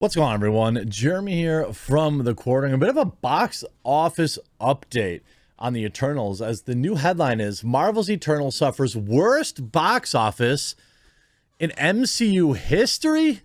What's going on, everyone? Jeremy here from The Quartering. A bit of a box office update on the Eternals, as the new headline is Marvel's Eternals suffers worst box office in MCU history.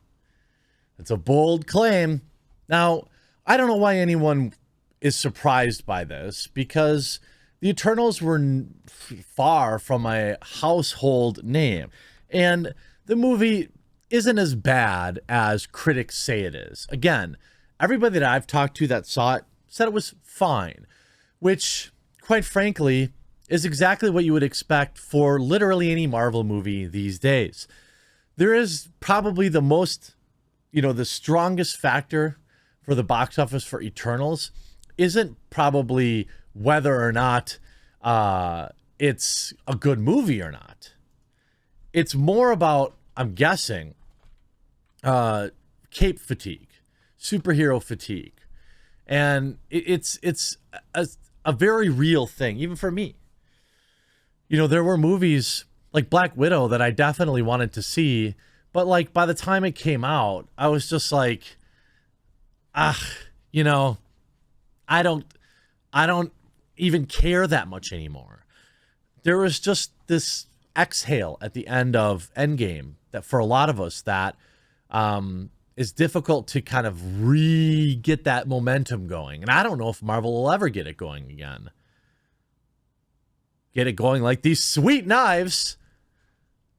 It's a bold claim. Now, I don't know why anyone is surprised by this, because the Eternals were far from a household name, and the movie isn't as bad as critics say it is. Again, everybody that I've talked to that saw it said it was fine, which, quite frankly, is exactly what you would expect for literally any Marvel movie these days. There is probably the strongest factor for the box office for Eternals isn't probably whether or not it's a good movie or not. It's more about, I'm guessing, cape fatigue, superhero fatigue. And it's a very real thing, even for me. You know, there were movies like Black Widow that I definitely wanted to see, but like by the time it came out, I was just like, I don't even care that much anymore. There was just this exhale at the end of Endgame that for a lot of us that is difficult to kind of get that momentum going. And I don't know if Marvel will ever get it going again. Get it going like these sweet knives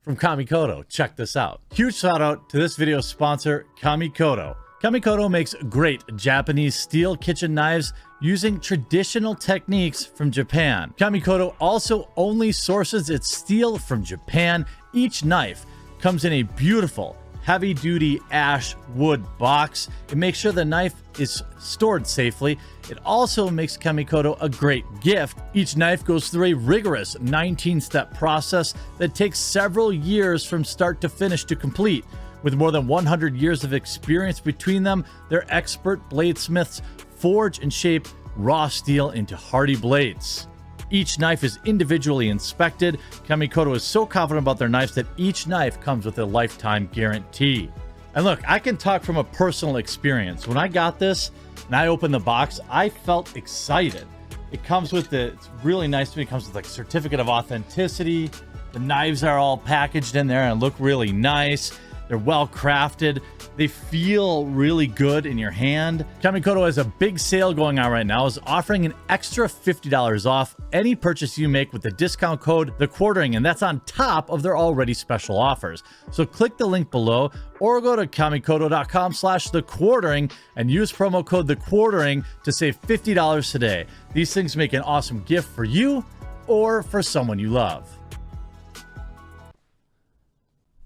from Kamikoto. Check this out. Huge shout out to this video's sponsor, Kamikoto. Kamikoto makes great Japanese steel kitchen knives using traditional techniques from Japan. Kamikoto also only sources its steel from Japan. Each knife comes in a beautiful heavy-duty ash wood box. It makes sure the knife is stored safely. It also makes Kamikoto a great gift. Each knife goes through a rigorous 19-step process that takes several years from start to finish to complete. With more than 100 years of experience between them, their expert bladesmiths forge and shape raw steel into hardy blades. Each knife is individually inspected. Kamikoto is so confident about their knives that each knife comes with a lifetime guarantee. And look, I can talk from a personal experience. When I got this and I opened the box, I felt excited. It comes with it's really nice to me. It comes with like certificate of authenticity. The knives are all packaged in there and look really nice. They're well crafted. They feel really good in your hand. Kamikoto has a big sale going on right now, is offering an extra $50 off any purchase you make with the discount code The Quartering, and that's on top of their already special offers. So click the link below or go to kamikoto.com/The Quartering and use promo code The Quartering to save $50 today. These things make an awesome gift for you or for someone you love.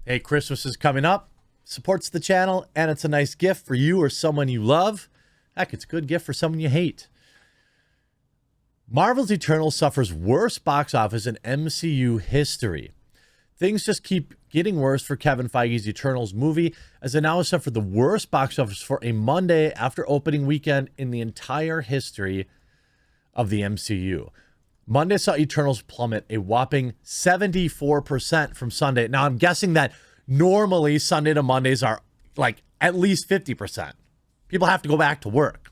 Hey, Christmas is coming up. Supports the channel, and it's a nice gift for you or someone you love. Heck, it's a good gift for someone you hate. Marvel's Eternals suffers worst box office in MCU history. Things just keep getting worse for Kevin Feige's Eternals movie, as it now has suffered the worst box office for a Monday after opening weekend in the entire history of the MCU. Monday saw Eternals plummet a whopping 74% from Sunday. Now, I'm guessing that normally Sunday to Mondays are like at least 50%. People have to go back to work.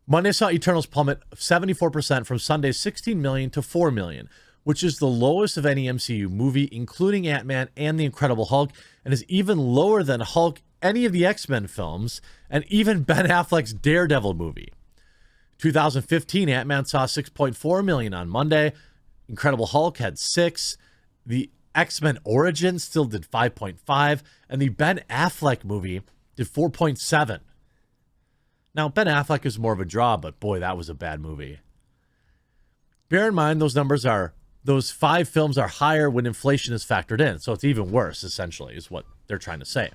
Monday saw Eternals plummet 74% from Sunday's 16 million to 4 million, which is the lowest of any MCU movie, including Ant-Man and The Incredible Hulk, and is even lower than Hulk, any of the X-Men films, and even Ben Affleck's Daredevil movie. 2015, Ant-Man saw 6.4 million on Monday. Incredible Hulk had 6. The X-Men Origins still did 5.5. And the Ben Affleck movie did 4.7. Now, Ben Affleck is more of a draw, but boy, that was a bad movie. Bear in mind, those 5 films are higher when inflation is factored in. So it's even worse, essentially, is what they're trying to say.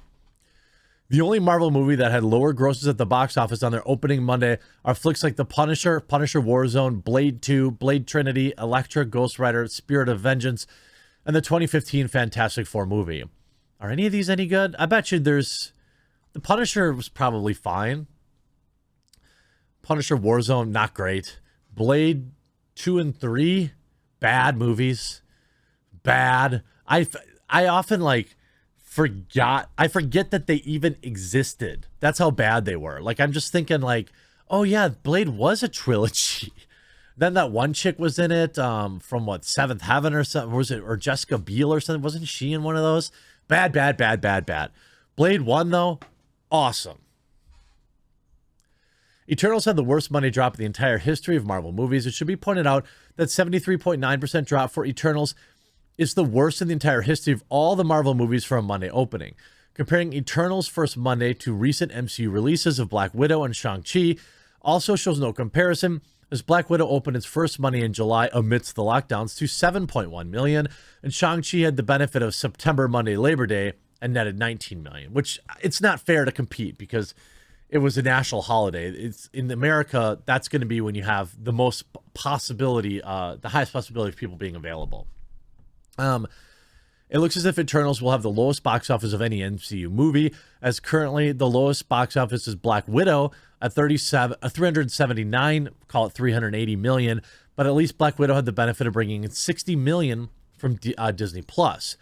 The only Marvel movie that had lower grosses at the box office on their opening Monday are flicks like The Punisher, Punisher Warzone, Blade 2, Blade Trinity, Elektra, Ghost Rider, Spirit of Vengeance, and the 2015 Fantastic Four movie. Are any of these any good? I bet you The Punisher was probably fine. Punisher Warzone, not great. Blade 2 and 3, bad movies. Bad. I often I forget that they even existed. That's how bad they were. Like, I'm just thinking like, oh yeah, Blade was a trilogy. Then that one chick was in it, from what, Seventh Heaven or something, was it, or Jessica Biel or something? Wasn't she in one of those? Bad. Blade 1 though, awesome. Eternals had the worst money drop in the entire history of Marvel movies. It should be pointed out that 73.9% drop for Eternals is the worst in the entire history of all the Marvel movies for a Monday opening. Comparing Eternals' first Monday to recent MCU releases of Black Widow and Shang-Chi also shows no comparison, as Black Widow opened its first Monday in July amidst the lockdowns to 7.1 million, and Shang-Chi had the benefit of September Monday Labor Day and netted 19 million, which it's not fair to compete because it was a national holiday. It's in America, that's going to be when you have the most possibility, the highest possibility of people being available. It looks as if Eternals will have the lowest box office of any MCU movie, as currently the lowest box office is Black Widow at 379, call it 380 million, but at least Black Widow had the benefit of bringing in 60 million from Disney Plus.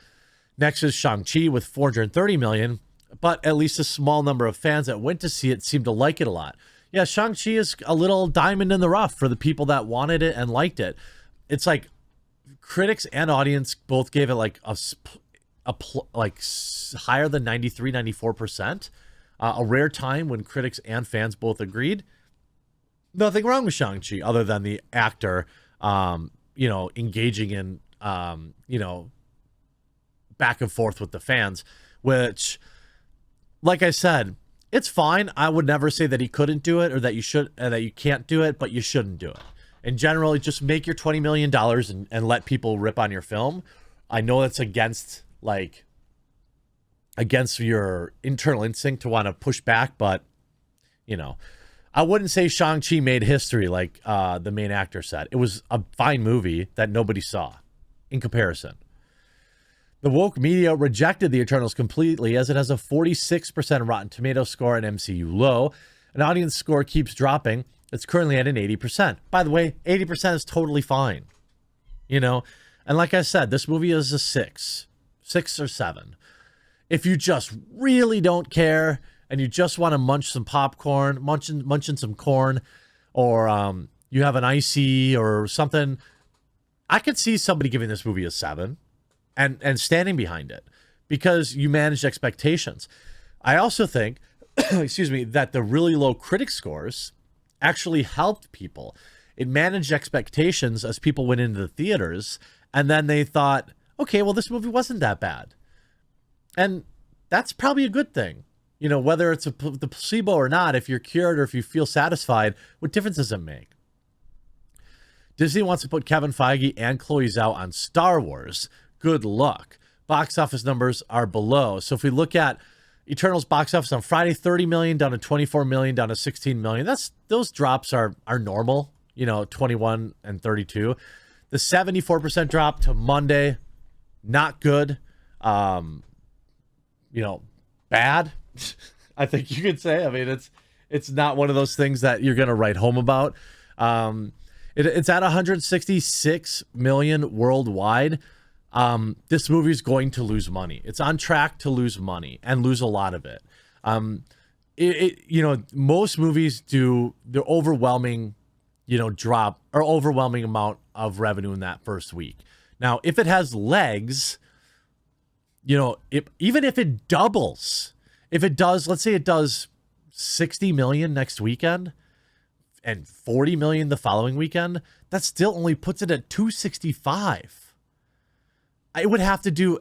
Next is Shang-Chi with 430 million, but at least a small number of fans that went to see it seemed to like it a lot. Yeah, Shang-Chi is a little diamond in the rough for the people that wanted it and liked it. It's like critics and audience both gave it like higher than 93, 94%. A rare time when critics and fans both agreed. Nothing wrong with Shang-Chi other than the actor, engaging in, back and forth with the fans, which, like I said, it's fine. I would never say that he couldn't do it or that you should, that you can't do it, but you shouldn't do it. In general, just make your $20 million and let people rip on your film. I know that's against your internal instinct to want to push back, but I wouldn't say Shang-Chi made history like the main actor said. It was a fine movie that nobody saw in comparison. The woke media rejected the Eternals completely, as it has a 46% Rotten Tomatoes score and MCU low. An audience score keeps dropping. It's currently at an 80%. By the way, 80% is totally fine. And like I said, this movie is a 6 or 7. If you just really don't care and you just want to munch some popcorn, munching some corn, or you have an icy or something, I could see somebody giving this movie a 7 and standing behind it because you managed expectations. I also think, that the really low critic scores actually helped people. It managed expectations as people went into the theaters, and then they thought, okay, well, this movie wasn't that bad. And that's probably a good thing. Whether it's the placebo or not, if you're cured or if you feel satisfied, what difference does it make? Disney wants to put Kevin Feige and Chloe Zhao on Star Wars. Good luck. Box office numbers are below. So if we look at Eternals box office on Friday, 30 million down to 24 million, down to 16 million. Those drops are normal, 21 and 32. The 74% drop to Monday, not good. Bad. I think you could say. I mean, it's not one of those things that you're going to write home about. It's at 166 million worldwide. This movie is going to lose money. It's on track to lose money and lose a lot of it. Most movies do the overwhelming, drop or overwhelming amount of revenue in that first week. Now, if it has legs, even if it doubles, if it does, let's say it does 60 million next weekend and 40 million the following weekend, that still only puts it at 265. It would have to do,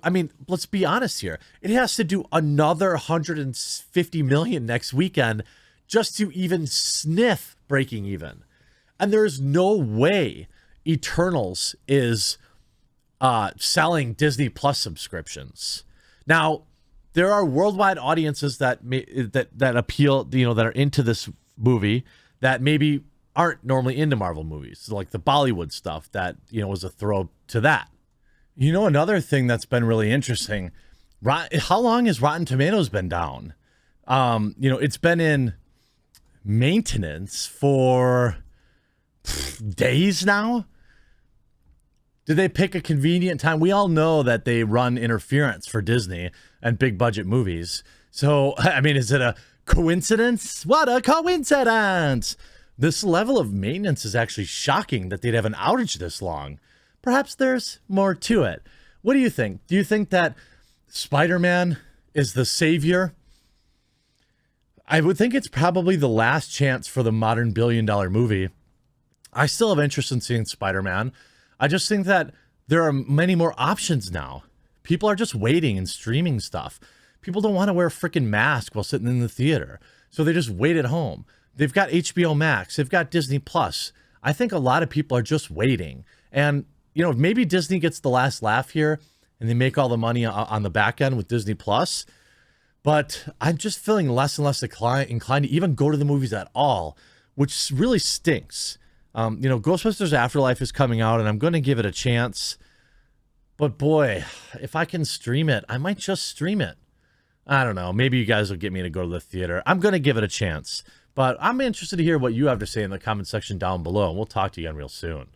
let's be honest here. It has to do another 150 million next weekend just to even sniff breaking even. And there's no way Eternals is selling Disney Plus subscriptions. Now, there are worldwide audiences that appeal, that are into this movie that maybe aren't normally into Marvel movies, like the Bollywood stuff that, was a throw to that. Another thing that's been really interesting, how long has Rotten Tomatoes been down? It's been in maintenance for days now. Did they pick a convenient time? We all know that they run interference for Disney and big budget movies. So, I mean, is it a coincidence? What a coincidence! This level of maintenance is actually shocking that they'd have an outage this long. Perhaps there's more to it. What do you think? Do you think that Spider-Man is the savior? I would think it's probably the last chance for the modern billion-dollar movie. I still have interest in seeing Spider-Man. I just think that there are many more options now. People are just waiting and streaming stuff. People don't want to wear a freaking mask while sitting in the theater. So they just wait at home. They've got HBO Max. They've got Disney Plus. I think a lot of people are just waiting. And, you know, maybe Disney gets the last laugh here and they make all the money on the back end with Disney Plus. But I'm just feeling less and less inclined to even go to the movies at all, which really stinks. You know, Ghostbusters Afterlife is coming out and I'm going to give it a chance. But boy, if I can stream it, I might just stream it. I don't know. Maybe you guys will get me to go to the theater. I'm going to give it a chance. But I'm interested to hear what you have to say in the comment section down below. And we'll talk to you again real soon.